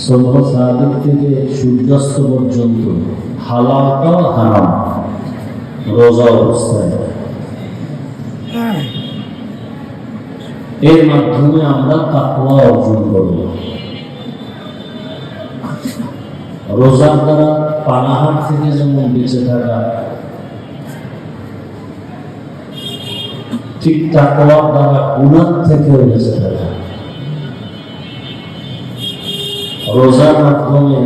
সুবহ সাদিক থেকে সূর্যাস্ত পর্যন্ত হালালটাও হারাম রোজা অবস্থায়। এর মাধ্যমে আমরা তাকওয়া অর্জন করব। রোজার দ্বারা পানাহার থেকে যেমন বেঁচে থাকা, ঠিক তাকওয়ার দ্বারা গুনাহ থেকেও বেঁচে থাকা। রোজার মাধ্যমে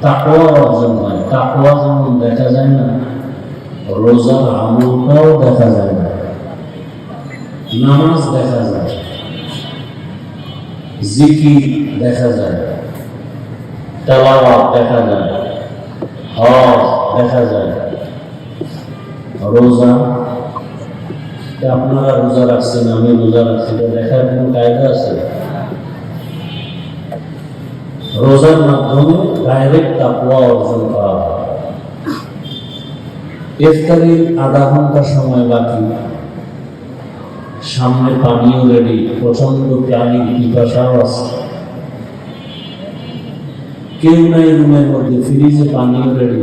তাকওয়া অর্জন হয়। তাকওয়া যেমন দেখা যায় না, রোজার আমলটাও দেখা যায় না। নামাজ দেখা যায়, জিকির দেখা যায়, তেলাওয়াত দেখা যায়, হজ দেখা যায়। রোজা, আপনারা রোজা রাখছেন, আমি রোজা রাখছি, দেখার কোন কায়দা আছে? রোজার মাধ্যমে ডাইরেক্ট তাকওয়া অর্জন করা হয়। ইফতারির আধা ঘন্টা সময় বাকি, সামনে পানিও রেডি, প্রচন্ড পানির পিপাসাও আছে, কেউ নাই রুমের মধ্যে, ফ্রিজে পানিও রেডি।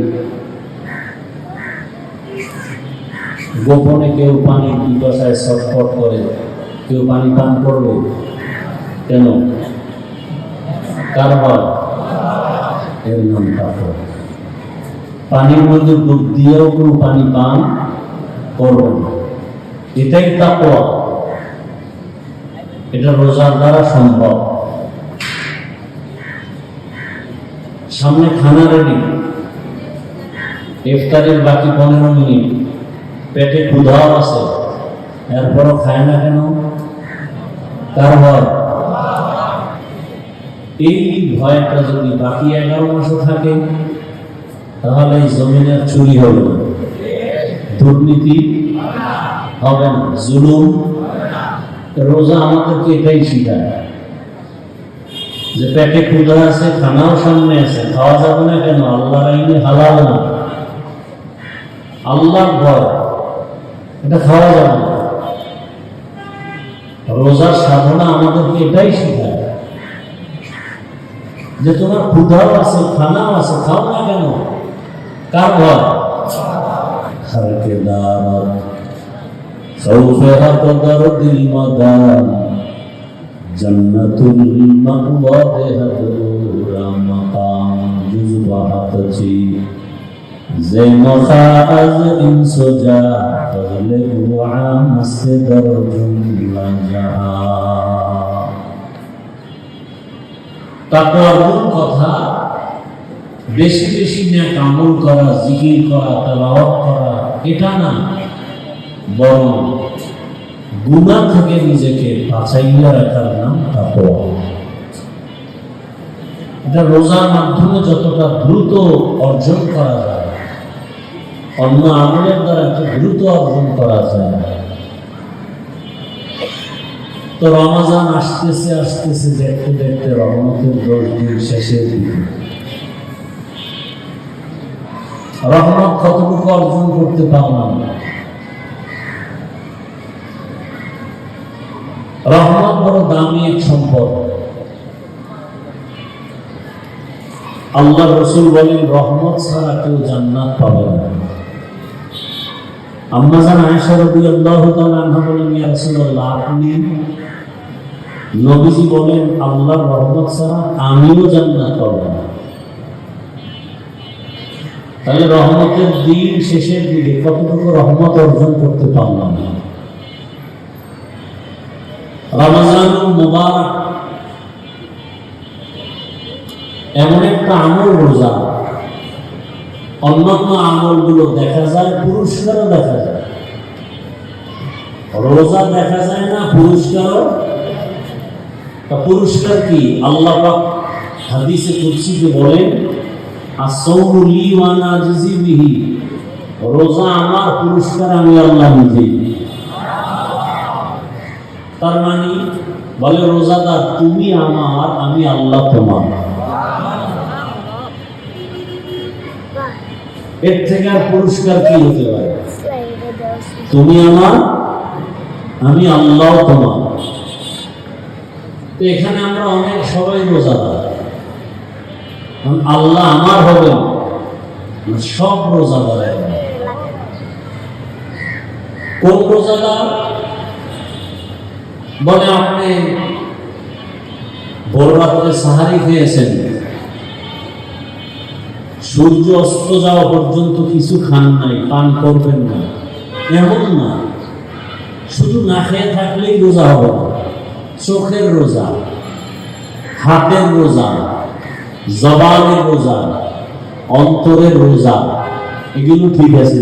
গোপনে কেউ পানির পিপাসায় ছটফট করে, কেউ পানি পান করবে কেন? কার হয়? এর নাম তাকওয়া। পানির মধ্যে ডুব দিয়েও কেউ পানি পান করবে না, এটাই তাকওয়া। এটা রোজার দ্বারা সম্ভব। সামনে খানা রেডি, ইফতারের বাকি 15 মিনিট, পেটে ক্ষুধাও আছে, এরপরও খায় না কেন? কার ভয়? এই ভয়টা যদি বাকি 11 মাসও থাকে, তাহলে এই জমিনের চুরি হবে না, দুর্নীতি হবে না, জুলুম। রোজা আমাদেরকে এটাই শিখায় যে পেটে ক্ষুধা আছে, খানাও সামনে আছে, খাওয়া যাবে না কেন? আল্লাহর আইনে হালাল না, আল্লাহর ভয়, এটা খাওয়া যাবে না। রোজার সাধনা আমাদেরকে এটাই শিখায় যে তোমার ক্ষুধাও আছে, খানাও আছে, খাও না কেন? কার ভয়? হারকেদার خوفها كدرد المدام جنতুল মাওয়া দেহরা মাকাম জুজবাহাতছি জেমখা আজ ইনসুজা তাহলে ওয়ামসে দরজুন লাজা। তাকওয়ার মূল কথা বেশি বেশি নেক আমল করা, জিকির করা, তেলাওয়াত করা, এটা না, বরং গুনাহ থেকে নিজেকে বাঁচাইয়া রাখার নাম তাকওয়া। এটা রোজার মাধ্যমে যতটা দ্রুত অর্জন করা যায়, অন্য আমলের দ্বারা একটু দ্রুত অর্জন করা যায়। তো রমজান আসতেছে আসতেছে, দেখতে দেখতে রহমতের 10 দিন শেষের দিকে। রহমত কতটুকু অর্জন করতে পারলাম? রহমত বড় দামি এক সম্পদ। আল্লাহ রাসূল বলেন, রহমত ছাড়া কেউ জান্নাত পাবে না। আম্মা জান আয়েশা রাদিয়াল্লাহু তাআলা আনহা বলেন, ইয়া রাসূলুল্লাহ, আপনি? নবীজি বলেন, আল্লাহর রহমত ছাড়া আমিও জান্নাত পাবো না। তাহলে রহমতের দিন শেষের দিকে কতটুকু রহমত অর্জন করতে পারলাম? রমজানুল মুবারক এমন একটা আমল, রোজা, অন্যান্য আমলগুলো দেখা যায়, পুরস্কারও দেখা যায়। রোজা দেখা যায় না, পুরস্কারও। পুরস্কার কি? আল্লাহ পাক হাদিসে কুদসিতে বলেন, আসসাওমু লি ওয়া আনা আজজি বিহি, রোজা আমার, পুরস্কার আমি আল্লাহ নিজেই। তার মানে বলে রোজাদার, তুমি আমার, আমি আল্লাহ তোমার। এর থেকে আর পুরস্কার কি হতে পারে? তুমি আমার, আমি আল্লাহ তোমার। তো এখানে আমরা অনেক সবাই রোজাদার, আল্লাহ আমার হবেন সব রোজাদার। কোন রোজাদার? বলে আপনি ভোর রাত্রে সাহারি খেয়েছেন, সূর্য অস্ত যাওয়া পর্যন্ত কিছু খান নাই, পান করবেন না, এমন না। শুধু না খেয়ে থাকলেই রোজা হবে না। চোখের রোজা, হাতের রোজা, জবানের রোজা, অন্তরের রোজা, এগুলো ঠিক আছে।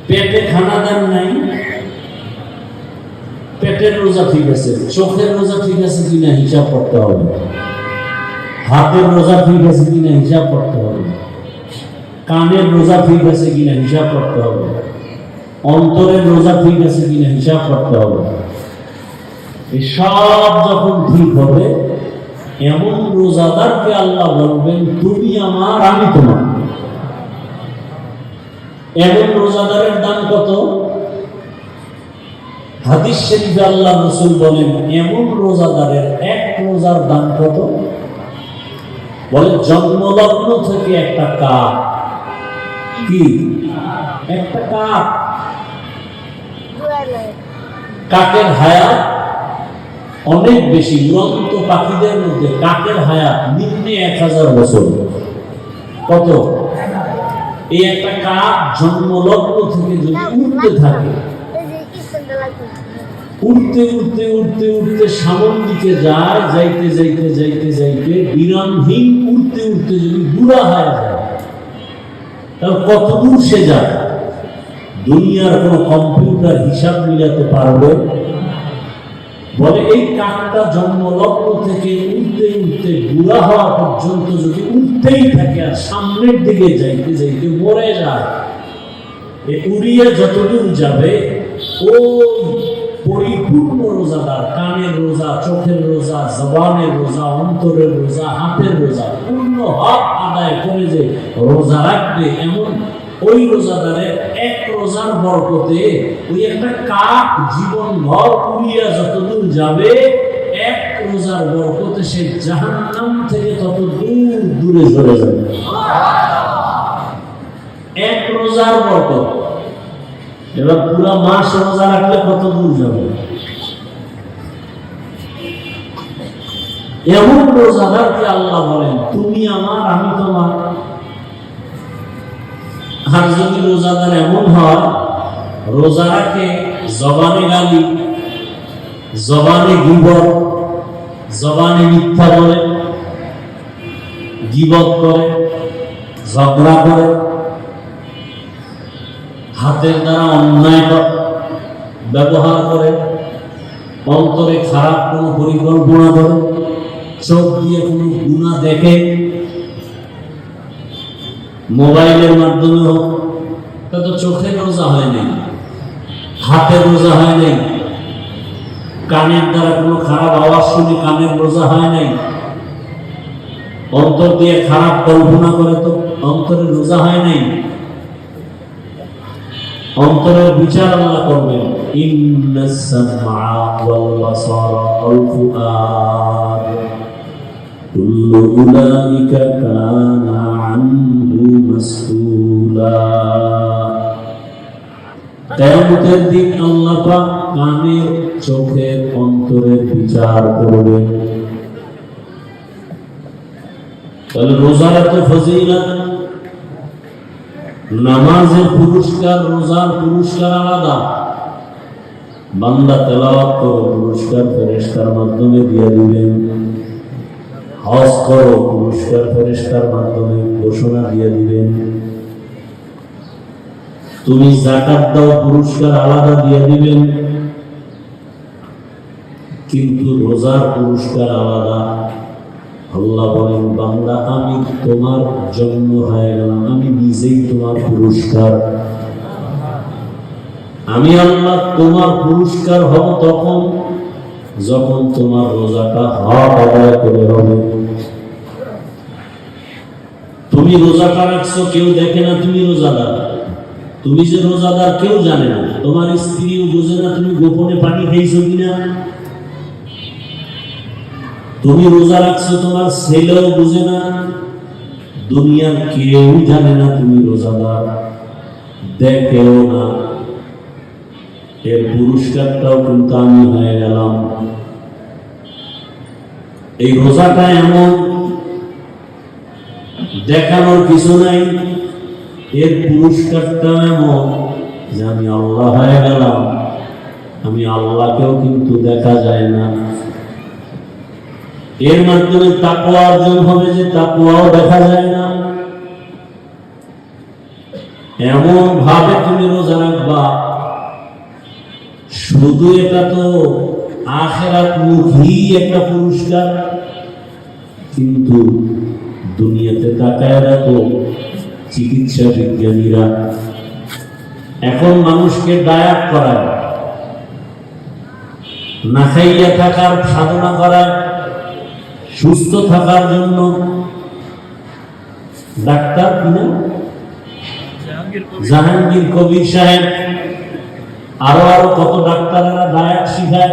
পেটে খানা দেন নাই, পেটের রোজা ঠিক আছে। চোখের রোজা ঠিক আছে কিনা হিসাব করতে হবে। হাতের রোজা ঠিক আছে কিনা হিসাব করতে হবে। কানের রোজা ঠিক আছে কিনা হিসাব করতে হবে। অন্তরের রোজা ঠিক আছে কিনা হিসাব করতে হবে। এই সব যখন ঠিক হবে, এমন রোজাদারকে আল্লাহ বলবেন তুমি আমার, আমি তোমার। এমন রোজাদারের দাম কত? হাদিস শরীফে আল্লাহ রাসূল বলেন এমন রোজাদারের এক রোজার দাম কত? বলে জন্মলগ্ন থেকে একটা কাক, কি একটা কাক, কাকের হায়াত অনেক বেশি। উড়ন্ত পাখিদের মধ্যে কাকের হায়াত নিম্নে 1000 বছর। কত? এই একটা কাক জন্মলগ্ন থেকে যদি উড়তে থাকে, উড়তে উড়তে উড়তে উড়তে সামন দিকে যায়, যাইতে যাইতে যাইতে যাইতে বিরামহীন উড়তে উড়তে যদি বুড়া হয়ে যায়, তাহলে কত দূর সে যায়? দুনিয়ার কোন কম্পিউটার হিসাব মিলাতে পারবে? বলে এই কাকটা জন্মলগ্ন থেকে উঠতে উঠতে বুড়া হওয়া পর্যন্ত যদি উঠতেই থাকে আর সামনের দিকে যাইতে যাইতে মরে যায়, উড়িয়ে যতদূর যাবে ওই পরিপূর্ণ রোজাদার, কানের রোজা, চোখের রোজা, জবানের রোজা, অন্তরের রোজা, হাতের রোজা পূর্ণ হক আদায় করে যে রোজা রাখবে, এমন ওই রোজাদারের এক রোজার বরকতে ওই একটা কাক জীবন ভর উড়িয়া যতদূর যাবে, এক রোজার বরকতে সে জাহান্নাম থেকে তত দূর দূরে চলে যাবে। এক রোজার বরকত। এবার পুরা মাস রোজা রাখলে কত দূর যাবে? এমন রোজাদারকে আল্লাহ বলেন তুমি আমার, আমি তোমার। আর যদি রোজাদার এমন হয় রোজা রাখে, জবানে গালি, জবানে গীবত, জবানে মিথ্যা বলে, গীবত করে, ঝগড়া করে, হাতের দ্বারা অন্যায় ব্যবহার করে, অন্তরে খারাপ কোনো পরিকল্পনা করে, চোখ দিয়ে কোনো গুনাহ দেখে, মোবাইলের মাধ্যমে হোক, তা তো চোখের রোজা হয় নাই, হাতের রোজা হয় নাই, কানের দ্বারা কোনো খারাপ আওয়াজ শুনে কানের রোজা হয় নাই, অন্তর দিয়ে খারাপ কল্পনা করে তো অন্তরের রোজা হয় নাই। অন্তরের বিচার আল্লাহ করবেন। ইন্নাস সামআ ওয়াল বাসারা ওয়াল ফুআদ কুল্লু উলাইকা কানা আনহু মাসউলা। কিয়ামতের দিন আল্লাহ পাক কানের, চোখের, অন্তরের বিচার করবেন। তাহলে রোজার এত ফজিলত, নামাজের পুরস্কার, রোজার পুরস্কার আলাদা। বান্দা তেলাওয়াত করো, পুরস্কার ফেরেশতার মাধ্যমে দিয়ে দিবেন। হজ করো, পুরস্কার ফেরেশতার মাধ্যমে ঘোষণা দিয়ে দিবেন। তুমি যাকাত দাও, পুরস্কার আলাদা দিয়ে দিবেন। কিন্তু রোজার পুরস্কার আলাদা। আল্লাহ বলেন বান্দা আমি তোমার জন্য হয়ে গেলাম, আমি নিজেই তোমার পুরস্কার। আমি আল্লাহ তোমার পুরস্কার হব তখন যখন তোমার রোজাটা হক আদায় করে হবে। তুমি রোজাটা রাখছো, কেউ দেখে না তুমি রোজাদার। তুমি যে রোজাদার কেউ জানে না, তোমার স্ত্রীও বোঝে না তুমি গোপনে পানি খেয়েছো কিনা। তুমি রোজা রাখছো, তোমার ছেলেও বুঝে না, দুনিয়ার কেউ জানে না তুমি রোজাদার, দেখেও না। এর পুরস্কারটাও কিন্তু আমি হয়ে গেলাম। এই রোজাটা এমন, দেখানোর কিছু নাই, এর পুরস্কারটা এমন যে আমি আল্লাহ হয়ে গেলাম। আমি আল্লাহকেও কিন্তু দেখা যায় না। এর মাধ্যমে তাকওয়া অর্জন হবে, যে তাকওয়াও দেখা যায় না। এমন ভাবে তুমি রোজা রাখবা, শুধু এটা তো আখিরাত মুখী একটা পুরস্কার, কিন্তু দুনিয়াতে তাকায় রাখো, চিকিৎসা বিজ্ঞানীরা এখন মানুষকে ডায়েট করায়, না খাইয়া থাকার সাধনা করায়, সুস্থ থাকার জন্য। ডাক্তার কিনা জাহাঙ্গীর কবির সাহেব, আরো আরো কত ডাক্তারেরা ডায়েট শিখায়,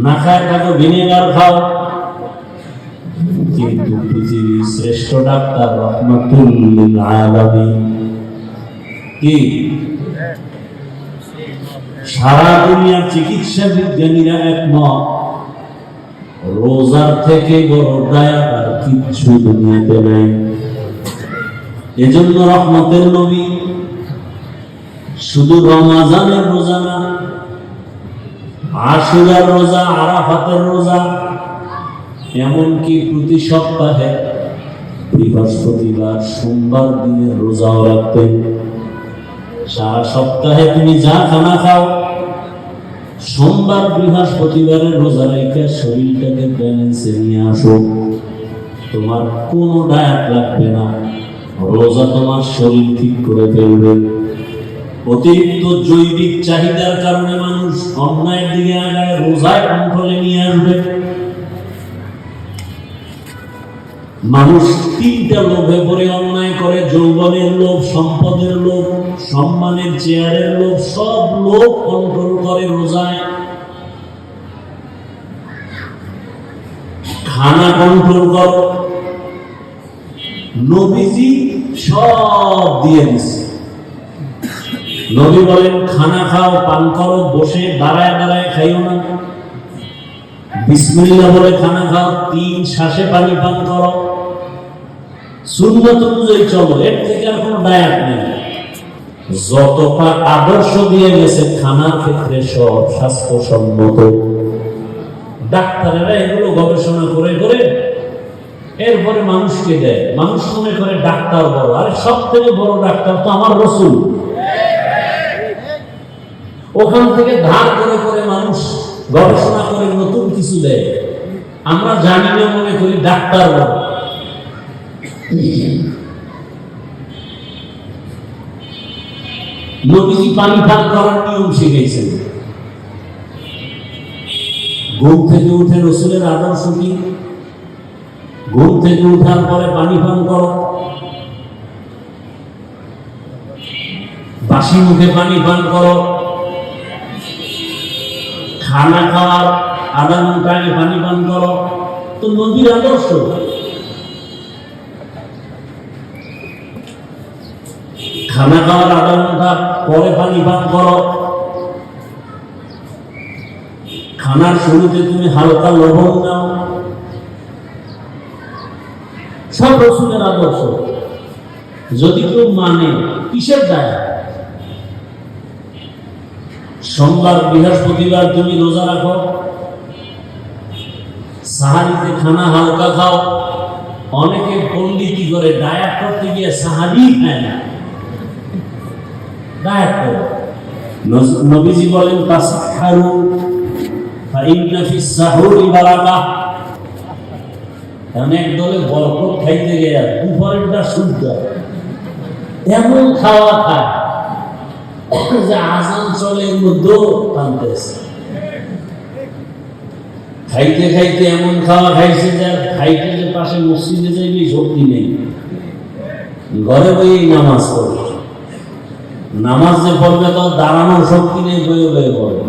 না খায় থাকো, ভিনেগার খাও। কিন্তু পৃথিবীর শ্রেষ্ঠ ডাক্তার রহমাতুল লিল আলামিন কি? সারা দুনিয়ার চিকিৎসা বিজ্ঞানীরা একমত, রোজার থেকে বড় ডায়েট আর কিচ্ছু দুনিয়াতে নাই। এজন্য রহমতের নবী শুধু রমজানের রোজা না, আশুরার রোজা, আরাফাতের রোজা, এমনকি প্রতি সপ্তাহে বৃহস্পতিবার, সোমবার দিনের রোজাও রাখতেন। সারা সপ্তাহে তুমি যা খানা খাও, সোমবার বৃহস্পতিবারের রোজা রেখে শরীরটাকে ব্যালেন্সে নিয়ে আসো। তোমার কোনো ডায়েট লাগবে না, রোজা তোমার শরীর ঠিক করে ফেলবে। অতিরিক্ত জৈবিক চাহিদার কারণে মানুষ অন্যায়ের দিকে আগায়, রোজায় কন্ট্রোলে নিয়ে আসবে। মানুষ তিনটা লোভে পড়ে অন্যায় করে: যৌবনের লোভ, সম্পদের লোভ, সম্মানের চেয়ারের লোভ। সব লোভ কন্ট্রোল করে রোজায়। খানা কন্ট্রোল করো, নবীজি সব দিয়ে দিচ্ছে। নবী বলেন, খানা খাও, পান করো, বসে দাঁড়ায় দাঁড়ায় খাইও না। বিসমিল্লাহ বলে খানা খাও, 3 শ্বাসে পানি পান করো। সুন্নত অনুযায়ী চলো, এর থেকে আর কোনো ডায়েট নেই। যতটা আদর্শ দিয়ে গেছে খানার ক্ষেত্রে সব স্বাস্থ্যসম্মত। ডাক্তারেরা এগুলো গবেষণা করে করে এরপরে মানুষকে দেয়। মানুষ মনে করে ডাক্তার বড়, আরে সব থেকে বড় ডাক্তার তো আমার রাসূল। ওখান থেকে ধার করে করে মানুষ গবেষণা করে নতুন কিছু দেয়। আমরা জানি না, মনে করি ডাক্তার বড়। নবীজি পানি পান করার নিয়ম শিখেছেন। ঘুম থেকে উঠে রাসূলের আদর্শ কি? ঘুম থেকে উঠার পরে পানি পান করো, বাসি মুখে পানি পান করো, খানা খাওয়ার আধা ঘন্টা আগে পানি পান করো। তো নবীর আদর্শ। খানা খাওয়ার আধা ঘন্টা পরে পানি পান করো। খানার শুরুতে তুমি হালকা লবণ নাও। সব রাসূলের আদর্শ। যদি কেউ মানে, কিসের দায়? সোমবার বৃহস্পতিবার তুমি রোজা রাখো, সাহারিতে খানা হালকা খাও। অনেকে পন্ডিতি করে, ডায়েট করতে গিয়ে সাহারি খায় না, ডায়েট করো। নবীজি বলেন, তাসাহহারু ফাইন্না ফিস সাহুরি বারাকাহ। অনেক দলে বরকত খাইতে গিয়ে দুপুরেরটা শুদ্ধ, এমন খাওয়া খায় যে আজান চলে এর মধ্যেও টানতেছে। খাইতে খাইতে এমন খাওয়া খাইছে যে খাইতে যে পাশে মসজিদে যাইবে শক্তি নেই, ঘরে বইয়েই নামাজ পড়বে। নামাজ যে পড়বে তাও দাঁড়ানোর শক্তি নেই, বয়ে বয়ে পড়বে।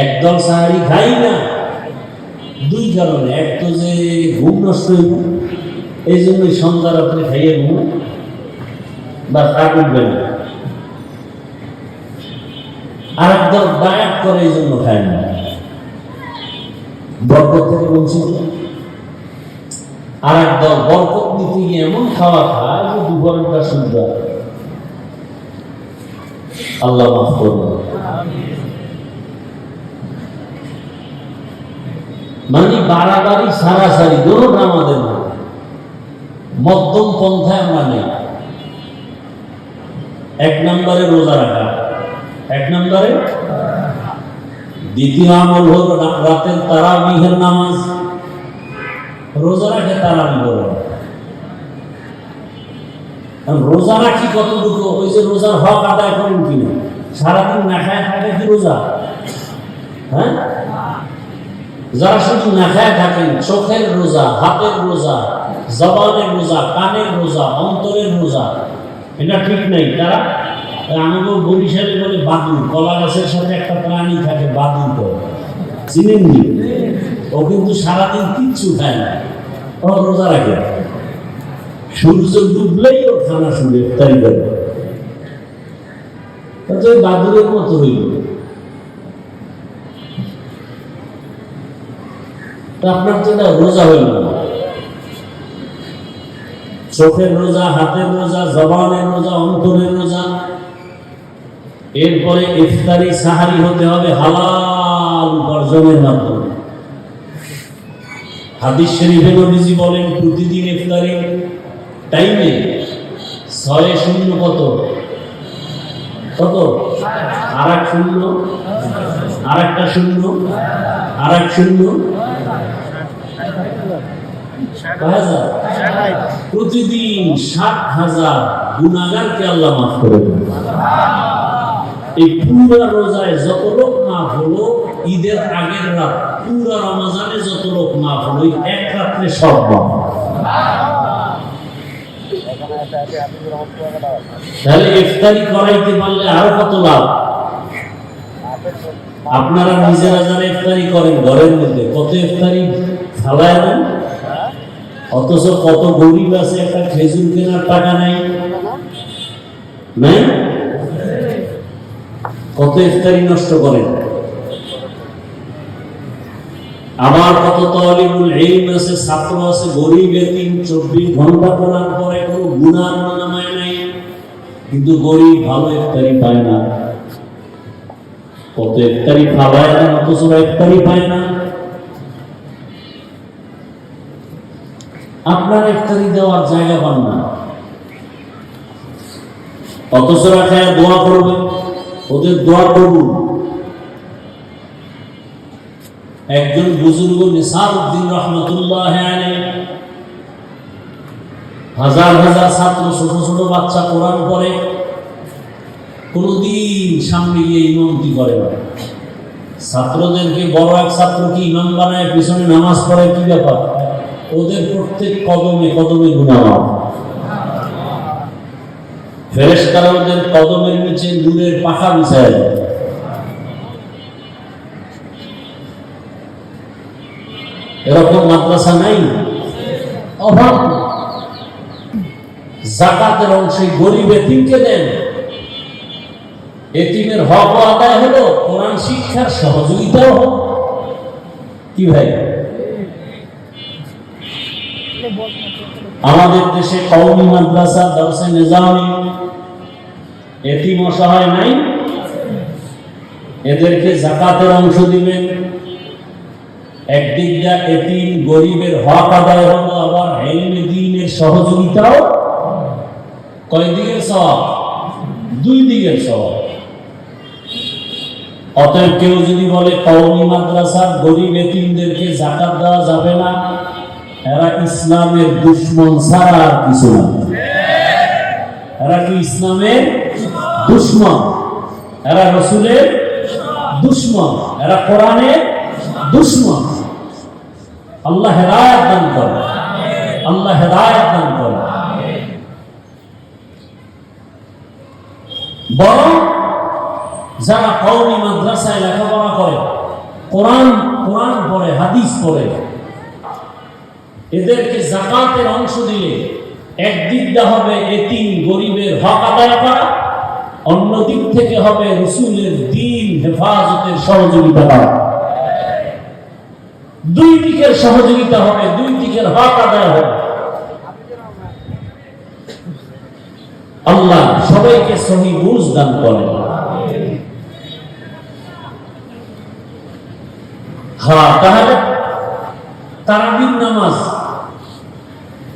একদল সাহারি খাই না, দুই কারণে, এক তো যে ঘুম নষ্ট হইব, এই জন্যই সন্ধ্যা রাত্রে খাইয়ে ঘুম বা কাক উঠবে না। আর একদম ডায়েট করে এই জন্য খায় না, বরকত থেকে বঞ্চিত। আর একদম বরকত নিতে গিয়ে এমন খাওয়া খায় যে দুপুরটা শুদ্ধ। আল্লাহ মাফ করবেন। মানে বাড়াবাড়ি সারাসারি দোনোটা আমাদের না, মধ্যম পন্থায় আমরা নেই। এক নম্বরে রোজা রাখা, এক নম্বরে। দ্বিতীয় আমল হলো রাতের তারাবিহের নামাজ। রোজা রাখে তারাবি বলে, রোজা রাখি কতটুকু, ওই যে রোজার হক আদায় করেন কিনা? সারাদিন না খায় থাকে কি রোজা? হ্যাঁ, যারা শুধু না খায় থাকেন, চোখের রোজা, হাতের রোজা, জবানের রোজা, কানের রোজা, অন্তরের রোজা, এটা ঠিক নেই। তারা আমাকে বরিশালে বলে বাদুর, কলা গাছের সাথে একটা প্রাণী থাকে বাদুর, করে চিনেননি? ও কিন্তু সারাদিন কিচ্ছু খায় না, ও রোজা রাখে। সূর্য ডুবলেই ও খানা শুরু ইফতারি করে, বাদুরের মতো হইল। আপনার তো রোজা হইল না। চোখের রোজা, হাতের রোজা, জবানের রোজা, অন্তরের রোজা। এরপরে ইফতারি সাহারি হতে হবে হালাল উপার্জনের মাধ্যমে। হাদিস শরীফে নবীজি বলেন প্রতিদিন ইফতারি টাইমে 6 কত কত, আর এক শূন্য, আর একটা শূন্য, আর এক শূন্য, প্রতিদিন 7,000 গুনাহগারকে আল্লাহ মাফ করে দেন। এই পুরা রোজায় যত লোক মাফ হলো, ঈদের আগের রাত পুরা রমজানে যত লোক মাফ হলো, এক রাত্রে সব মাফ। তাহলে ইফতারি করাইতে পারলে আরো কত লাভ। আপনারা নিজেরা যারা ইফতারি করেন ঘরের মধ্যে, কত ইফতারি ফালায় দেন, অথচ কত গরিব আছে একটা খেজুর কেনার টাকা নাই, নাই? কত ইফতারি নষ্ট করেন। আবার কত তালিবুল ইলম আছে, ছাত্র আছে, গরিব এতিম, 24 ঘন্টা কোরআন পড়ে, কোনো গুনাহ নামায় নাই, কিন্তু গরিব ভালো ইফতারি পায় না। কত ইফতারি খাওয়ায় না, অথচ ইফতারি পায় না। আপনার ইফতারি দেওয়ার জায়গা পান না, অথচ রাখায় দোয়া করবে, ওদের দোয়া করুন। একজন বুজুর্গ নিসারউদ্দিন রহমতুল্লাহ আলাইহি, হাজার হাজার ছাত্র, ছোট ছোট বাচ্চা কোরআন পড়ে, কোনদিন সামনে গিয়ে ইমামতি করে না। ছাত্রদেরকে বড় এক ছাত্রকে ইমাম বানায়, পিছনে নামাজ পড়ে, কি ব্যাপার? ওদের প্রত্যেক কদমে কদমে গুনাহ। ফেরেশতারা ওদের কদমের নিচে নূরের পাখা বিছায় দেয়। এরকম মাদ্রাসা নাই, অভাব। যাকাতের অংশে গরিব এতিমকে দেন, এতিমের হক আদায় হলো, কোরআন শিক্ষার সহযোগিতাও হোক। কি ভাই, আমাদের দেশে কওমি মাদ্রাসা, দরসে নিজামি, এতিম অসহায় নাই, এদেরকে যাকাতের অংশ দিবেন। একদিক দিয়ে এতিম গরিবের হক আদায় হলো, আবার ইলমে দ্বীনের সহযোগিতাও। কয় দিকের সওয়াব? 2 দিকের সওয়াব। অতএব কেউ যদি বলে কওমি মাদ্রাসার গরিব এতিমদেরকে যাকাত দেওয়া যাবে না, এরা ইসলামের দুশমন ছাড়া আর কিছু না। এরা কি ইসলামের দুশমন? এরা রাসূলের দুশমন, এরা কোরআনের দুশমন। আল্লাহ হেদায়েত দান করে, আল্লাহ হেদায়েত দান করে। বরং যারা কওমি মাদ্রাসায় লেখাপড়া করে, কোরআন কোরআন পড়ে, হাদিস পড়ে, এদেরকে যাকাতের অংশ দিলে একদিকটা হবে এতিম গরিবের হক আদায় করা, অন্য দিক থেকে হবে রাসূলের দ্বীন হেফাজতের সহযোগিতা করা। দুই দিকের সহযোগিতা হবে, দুই দিকের হক আদায় হবে। আল্লাহ সবাইকে সহি বুঝ দান করেন। হ্যাঁ, তাহলে তারাবির নামাজ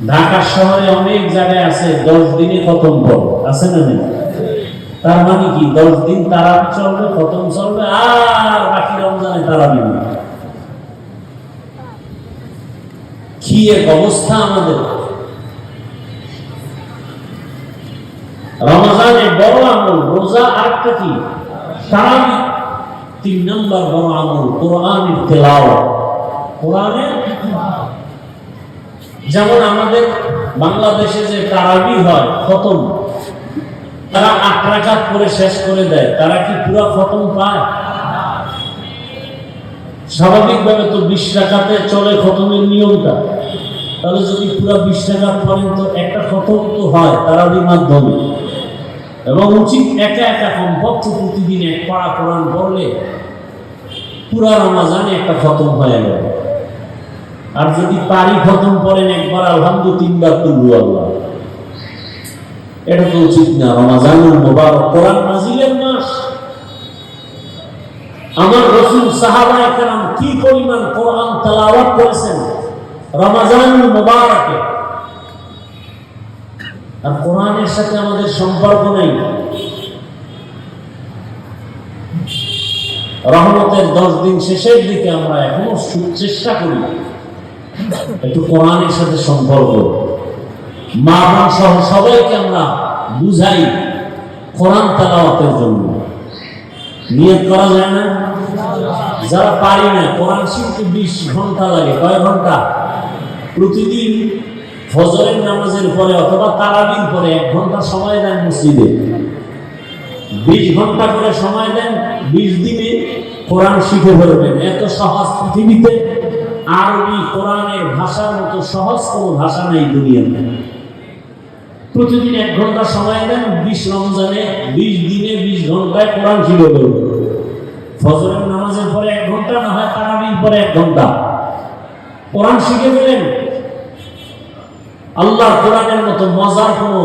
ঢাকা শহরে অনেক জায়গায় আছে 10 দিনে খতম পড়ে, আছে না নেই? তার মানে কি 10 দিন তারাবি চলবে, খতম চলবে, আর বাকি রমজানে তারাবি নেই। কি এক অবস্থা আমাদের! রমজানে বড় আমল রোজা, আরেকটা কি তারাবি। 3 নম্বর বড় আমল কোরআনের তেলাওয়াত। কোরআনের, যেমন আমাদের বাংলাদেশে যে তারাবি হয় খতম, তারা 8 রাকাত করে শেষ করে দেয়, তারা কি পুরো খতম পায়? স্বাভাবিকভাবে তো 20 রাকাতে চলে খতমের নিয়মটা। তাহলে যদি পুরো 20 রাকাত পড়েন তো একটা খতম তো হয় তারাবির মাধ্যমে। এবং উচিত একা একা কমপক্ষে প্রতিদিন 1 পারা কোরআন পড়লে পুরা রমজানে একটা খতম হয়ে গেল। আর যদি পারি খতম পড়েন একবার আলহামদুলিল্লাহ, 3 বার কুল্লু আল্লাহ, এটা তো উচিত না। রমজানুল মুবারক, কোরআন নাজিলের মাস। আমার রাসূল সাহাবায়ে কেরাম কি পরিমাণ কোরআন তেলাওয়াত করেছেন রমজানুল মুবারকে। আর কোরআনের সাথে আমাদের সম্পর্ক নেই। রহমতের 10 দিন শেষের দিকে আমরা এখনো চেষ্টা করি একটু কোরআনের সাথে সম্পর্ক। মা বোন সহ সবাইকে আমরা বুঝাই কোরআন তেলাওয়াতের জন্য। নিয়ত করা যায় না? যারা পারি না, কোরআন শিখতে 20 ঘন্টা লাগে। কয় ঘন্টা? প্রতিদিন ফজরের নামাজের পরে অথবা তারাবির পরে 1 ঘন্টা সময় দেন মসজিদে। 20 ঘন্টা করে সময় দেন, 20 দিনে কোরআন শিখে ফেলবেন। এত সহজ পৃথিবীতে আরবি কোরআনের ভাষার মতো সহজ কোনো ভাষা নেই দুনিয়াতে। প্রতিদিন 1 ঘন্টা সময় দেন, 20 রমজানে 20 দিনে 20 ঘন্টায় কোরআন শিখে ফেলবেন। ফজরের নামাজের পরে 1 ঘন্টা, না হয় তারাবির পরে 1 ঘন্টা কোরআন শিখে ফেলেন। আল্লাহর কোরআনের মতো মজার কোনো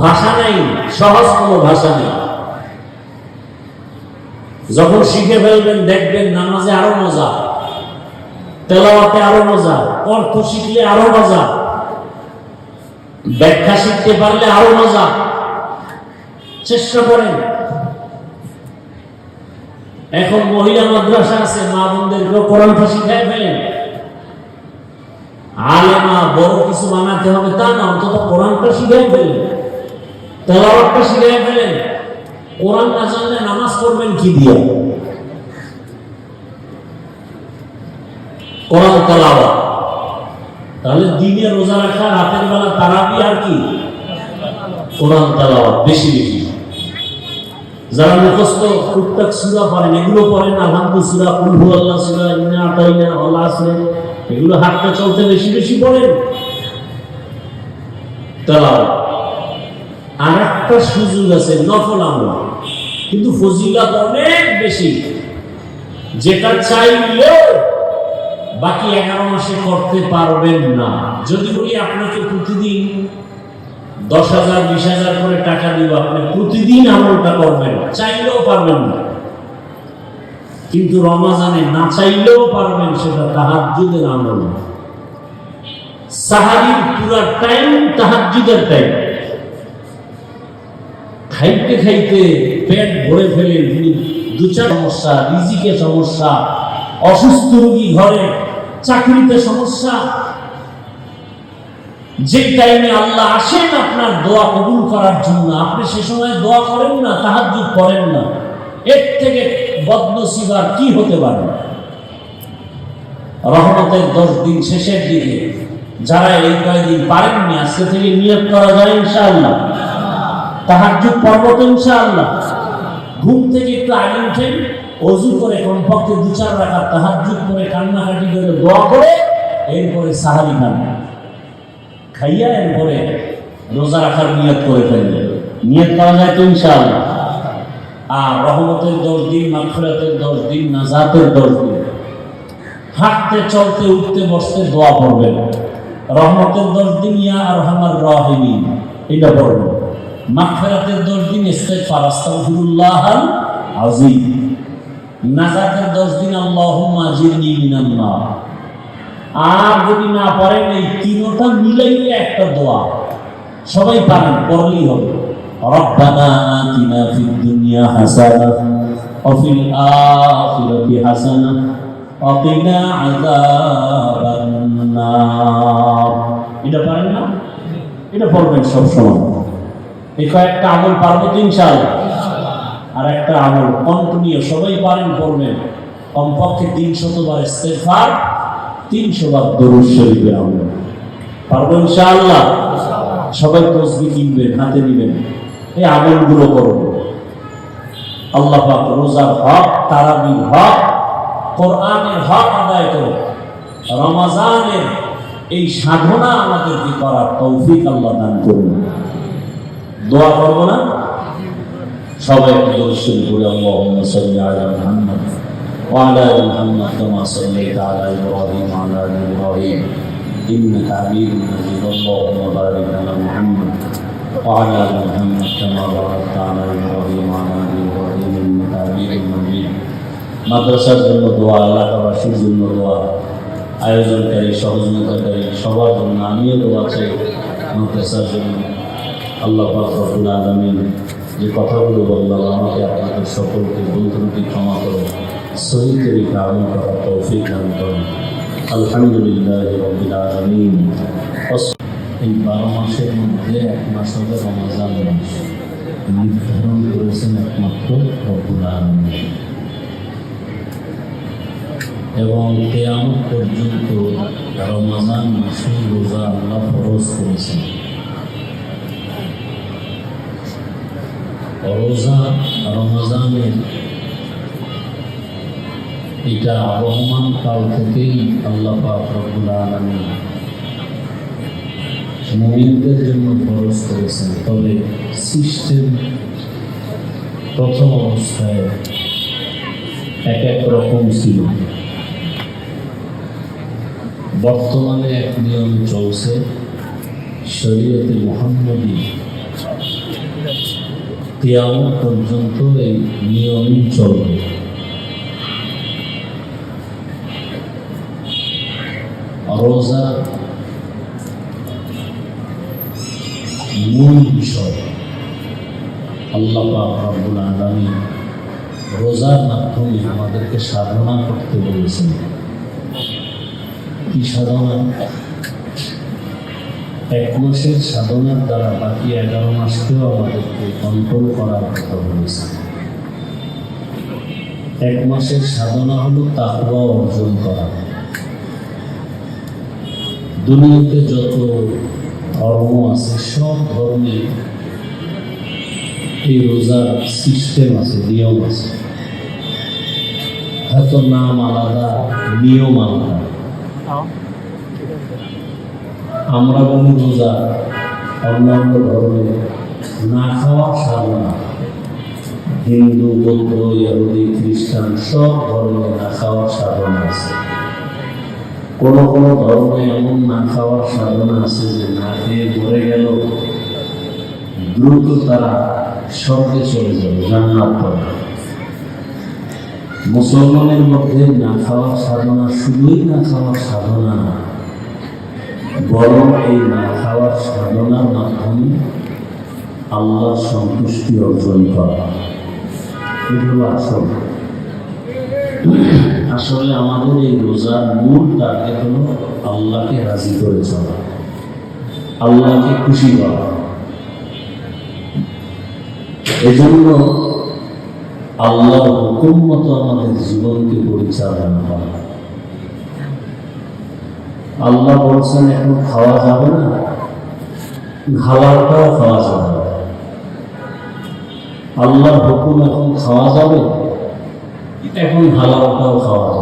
ভাষা নেই, সহজ কোনো ভাষা নেই। যখন শিখে ফেলবেন দেখবেন নামাজে আরো মজা, তেলাওয়াতে আরো মজা, অর্থ শিখলে আরো মজা, ব্যাখ্যা শিখতে পারলে আরো মজা। চেষ্টা করেন। এখন মহিলা মাদ্রাসা আছে, মা বোনদেরকেও কোরআনটা শিখায় ফেলেন। আলেমা বড় কিছু বানাতে হবে তা না, অন্তত কোরআনটা শিখাই ফেলেন, তেলাওয়াতটা শিখাই ফেলেন। কোরআন না জানলে নামাজ পড়বেন কি দিয়ে? কোরআন তেলাওয়াত। তাহলে দিনে রোজা রাখা, রাতের বেলা তারাবি, আর কি কোরআন তেলাওয়াত বেশি বেশি। যারা মুখস্থ টুকটাক সূরা পড়েন, এগুলো পড়েন, আলহামদুলিল্লাহ সূরা, কুল হুয়াল্লাহ সূরা, ইন্না আতাইনা, ওয়াল আসর, এগুলো হাঁটতে চলতে বেশি বেশি পড়েন তেলাওয়াত। আর একটা সুযোগ আছে নফল আমল, কিন্তু ফজিলত অনেক বেশি, যেটা চাইলে বাকি 11 মাসে করতে পারবেন না। যদি বলি আপনাকে প্রতিদিন 10,000 20,000 করে টাকা দিব, আপনি প্রতিদিন আমলটা করবেন, চাইলেও পারবেন না। কিন্তু রমজানে না চাইলেও পারবেন, সেটা তাহাজ্জুদের আমল। সাহারীর পুরো টাইম তাহাজ্জুদের টাইম। খাইতে খাইতে পেট ভরে ফেলেন, 2-4 সমস্যা, রিজিকে সমস্যা, অসুস্থ রোগী ঘরে, চাকরিতে সমস্যা। যে টাইমে আল্লাহ আসেন আপনার দোয়া কবুল করার জন্য, আপনি সে সময় দোয়া করেন না, তাহাজ্জুদ করেন না, এর থেকে বদনসিব আর কি হতে পারে? রহমতের 10 দিন শেষের দিকে যারা এই কয়েকদিন পারেননি, আজকে থেকে নিয়ত করা যায় ইনশাআল্লাহ তাহাজ্জুদ পড়ব তো ইনশাআল্লাহ। ঘুম থেকে একটু আগে উঠেন, অজু করে কমপক্ষে 2-4 রাকাত তাহাজ্জুদ করে কান্নাকাটি করে দোয়া করে এরপরে সাহারি খান, খাইয়া এরপরে রোজা রাখার নিয়ত করে ফেলবে। নিয়ত করা যায় তো ইনশাআল্লাহ। আর রহমতের 10 দিন, মাগফিরাতের 10 দিন, নাজাতের 10 দিন, হাঁটতে চলতে উঠতে বসতে দোয়া পড়বেন। রহমতের 10 দিন ইয়া আরহামার রাহিমিন এটা পড়বেন। মাগফিরাতের 10 দিন ইস্তিগফার আস্তাগফিরুল্লাহাল আযীম। নাজাতের 10 দিন আল্লাহুম্মা আজিরনি মিনান নার। আর যদি না পারেন এই তিনটা মিলাইলে একটা দোয়া সবাই পারেন, পড়লেই হবে। রব্বানা আতিনা ফিদ দুনিয়া হাসানাহ ওয়া ফিল আখিরাতি হাসানাহ ওয়া কিনা আযাবান নার। এটা পারেন না? এটা পড়বেন সব সময়। এই কয়েকটা আমল পারবো তো ইনশাআল্লাহ। আর একটা আমল কন্টিনিউ সবাই পারেন, পড়বেন। কমপক্ষে 300 বার ইস্তিগফার, 300 বার দরুদ শরীফের আমল পারবো ইনশাআল্লাহ। সবাই তসবিহ কিনবেন, হাতে নিবেন, এই আমলগুলো করবো। আল্লাহ পাক রোজার হক, তারাবির হক, কোরআনের হক আদায় করে রমজানের এই সাধনা আমাদেরকে করার তৌফিক আল্লাহ দান করুন। দোয়া করবো না? সবাই দরুদ শরীফ পড়ে আল্লাহুম্মা সাল্লি আলা মুহাম্মদ ওয়া আলা আলি মুহাম্মদ কামা সাল্লাইতা আলা ইব্রাহিম ওয়া আলা আলি ইব্রাহিম ইন্নাকা হামিদুম মাজিদ। আল্লাহুম্মা বারিক আলা মুহাম্মদ ওয়া আলা আলি মুহাম্মদ কামা বারাকতা আলা ইব্রাহিম ওয়া আলা আলি ইব্রাহিম ইন্নাকা হামিদুম মাজিদ। মাদ্রাসার জন্য দোয়া, এলাকাবাসীর জন্য দোয়া, আয়োজনকারী, সহযোগিতাকারী সবার জন্য আমিও দোয়া চাই। মাদ্রাসার জন্য আল্লাহ পাক রব্বুল আলামিন যে কথাগুলো বললাম আমাকে আপনাদের সকলকে ভুল ত্রুটি ক্ষমা করে সহি তরিকা আমল করার তৌফিক দান করেন। আলহামদুলিল্লাহি রাব্বিল আলামিন। এই 12 মাসের মধ্যে 1 মাস হবে রমজান মাস, নির্ধারণ করেছেন একমাত্র রব্বুল আলামিন। এবং কিয়ামত পর্যন্ত রমজান মাসে রোজা আল্লাহ ফরজ করেছেন। রোজা রমজানের এটা আবহমান কাল থেকেই আল্লাহ পাক রব্বুল আলামিন মুমিনদের জন্য ফরজ করেছেন। তবে সিস্টেম প্রথম অবস্থায় এক রকম ছিল, বর্তমানে এক নিয়ম চলছে। শরীয়তে মুহাম্মদী কিয়ামত পর্যন্ত এই নিয়মই চলবে। রোজা মূল বিষয়। আল্লাহ পাক রব্বুল আলামিন রোজার মাধ্যমে আমাদেরকে সাধনা করতে বলেছেন। কি সাধনা? 1 মাসের সাধনার দ্বারা বাকি 11 মাসকেও আমাদেরকে কন্ট্রোল করার কথা বলেছে। 1 মাসের সাধনা হলো তাকওয়া অর্জন করা। দুনিয়াতে যত ধর্ম আছে সব ধর্মে এই রোজার সিস্টেম আছে, নিয়ম আছে। হয়তো নাম আলাদা, নিয়ম আলাদা। আমরা বলি রোজা, অন্যান্য ধর্মে না খাওয়ার সাধনা। হিন্দু, বৌদ্ধ, ইহুদি, খ্রিস্টান সব ধর্মে না খাওয়ার সাধনা আছে। কোনো কোনো ধর্মে এমন না খাওয়ার সাধনা আছে যে না খেয়ে মরে গেল দ্রুত তারা স্বর্গে চলে যাবে, জান্নাত পাবে। মুসলমানের মধ্যে না খাওয়ার সাধনা শুধুই না খাওয়ার সাধনা না, বরং এই না খাওয়ার সাধনার মাধ্যমে আল্লাহর সন্তুষ্টি অর্জন করা, এগুলো আসল। আসলে আমাদের এই রোজার মূল টার্গেট হলো আল্লাহকে রাজি করে চলা, আল্লাহকে খুশি করা। এজন্য আল্লাহর হুকুম মতো আমাদের জীবনকে পরিচালনা করা। আল্লাহ বলছেন এখন খাওয়া যাবে না, হালালটাও খাওয়া যাবে না। আল্লাহর হুকুম এখন খাওয়া যাবে, এখন হালালটাও খাওয়া যায়।